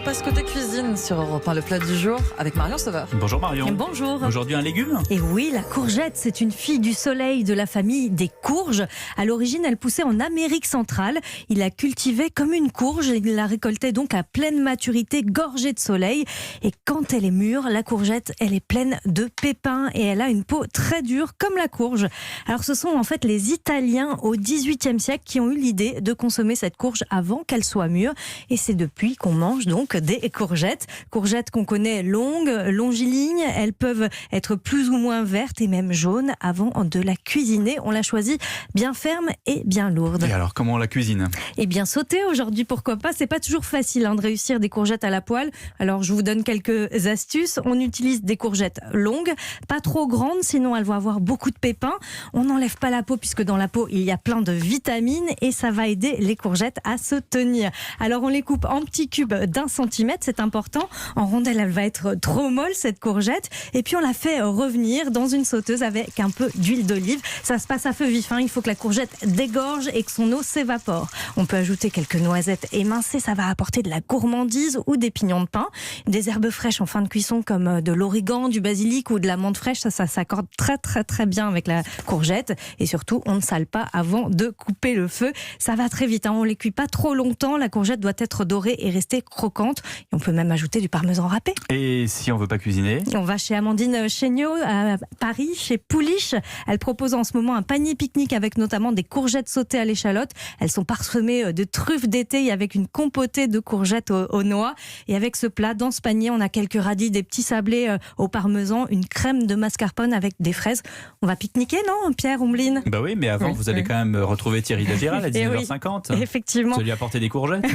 passe côté cuisine sur Europe 1, le plat du jour avec Marion Sauveur. Bonjour Marion. Et bonjour. Aujourd'hui un légume ? Et oui, la courgette, c'est une fille du soleil de la famille des courges. À l'origine, elle poussait en Amérique centrale. Il la cultivait comme une courge et il la récoltait donc à pleine maturité, gorgée de soleil. Et quand elle est mûre, la courgette, elle est pleine de pépins et elle a une peau très dure comme la courge. Alors ce sont en fait les Italiens au XVIIIe siècle qui ont eu l'idée de consommer cette courge avant qu'elle soit mûre. Et c'est depuis qu'on mange donc des courgettes. Courgettes qu'on connaît longues, longilignes. Elles peuvent être plus ou moins vertes et même jaunes. Avant de la cuisiner, on la choisit bien ferme et bien lourde. Et alors comment on la cuisine ? Et bien sautée aujourd'hui, pourquoi pas. C'est pas toujours facile de réussir des courgettes à la poêle. Alors je vous donne quelques astuces. On utilise des courgettes longues, pas trop grandes, sinon elles vont avoir beaucoup de pépins. On n'enlève pas la peau puisque dans la peau il y a plein de vitamines et ça va aider les courgettes à se tenir. Alors on les coupe en petits cubes d'1 centimètre, c'est important. En rondelle, elle va être trop molle cette courgette. Et puis on la fait revenir dans une sauteuse avec un peu d'huile d'olive. Ça se passe à feu vif, il faut que la courgette dégorge et que son eau s'évapore. On peut ajouter quelques noisettes émincées, ça va apporter de la gourmandise ou des pignons de pain. Des herbes fraîches en fin de cuisson comme de l'origan, du basilic ou de la menthe fraîche, ça s'accorde très bien avec la courgette. Et surtout, on ne sale pas avant de couper le feu. Ça va très vite, on ne les cuit pas trop longtemps. La courgette doit être dorée et rester croquante. Et on peut même ajouter du parmesan râpé. Et si on veut pas cuisiner ? On va chez Amandine Chéniaud à Paris, chez Pouliche. Elle propose en ce moment un panier pique-nique avec notamment des courgettes sautées à l'échalote. Elles sont parsemées de truffes d'été et avec une compotée de courgettes aux noix. Et avec ce plat, dans ce panier, on a quelques radis, des petits sablés au parmesan, une crème de mascarpone avec des fraises. On va pique-niquer, non, Pierre Ombline ? Bah oui, mais avant, vous allez quand même retrouver Thierry Dagiral à 19h50. Oui, effectivement. Vous allez lui apporter des courgettes.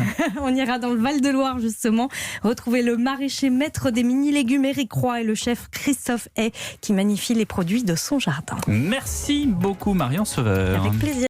On ira dans le Val-de-Loire, justement, retrouver le maraîcher maître des mini-légumes Éric Roy et le chef Christophe Hay qui magnifie les produits de son jardin. Merci beaucoup Marion Sauveur. Avec plaisir.